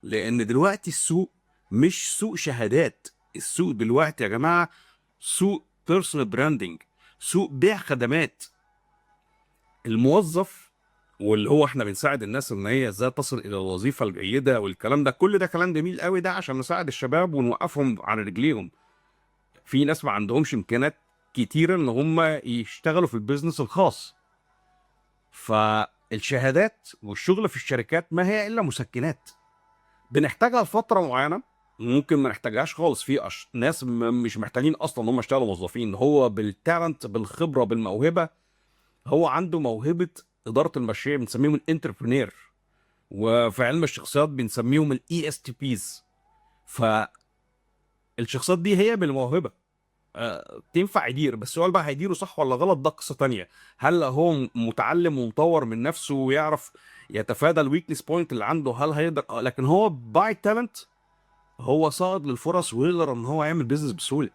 لان دلوقتي السوق مش سوق شهادات. السوق دلوقتي يا جماعه سوق بيرسونال براندنج، سوق بيع خدمات. الموظف واللي هو احنا بنساعد الناس ان هي ازاي تصل الى الوظيفه الجيده والكلام ده، كل ده كلام جميل قوي، ده عشان نساعد الشباب ونوقفهم على رجليهم. في ناس ما عندهمش امكانيات كتيره ان هم يشتغلوا في البيزنس الخاص. فالشهادات والشغل في الشركات ما هي الا مسكنات بنحتاجها لفتره معينه، ممكن ما نحتاجهاش خالص. في ناس مش محتاجين اصلا ان هم يشتغلوا موظفين، هو بالتالنت بالخبره بالموهبه، هو عنده موهبه اداره المشاريع، بنسميهم الانتربرينير، وفي علم الشخصيات بنسميهم الاي اس تي بيز. فالشخصيات دي هي بالموهبه تنفع يدير، بس السؤال بقى هيديره صح ولا غلط ده قصه تانية. هل هو متعلم ومطور من نفسه ويعرف يتفادى الويكنس بوينت اللي عنده؟ هل هيقدر لكن هو باي تالنت هو صائد للفرص ويقدر ان هو يعمل بيزنس بسهوله.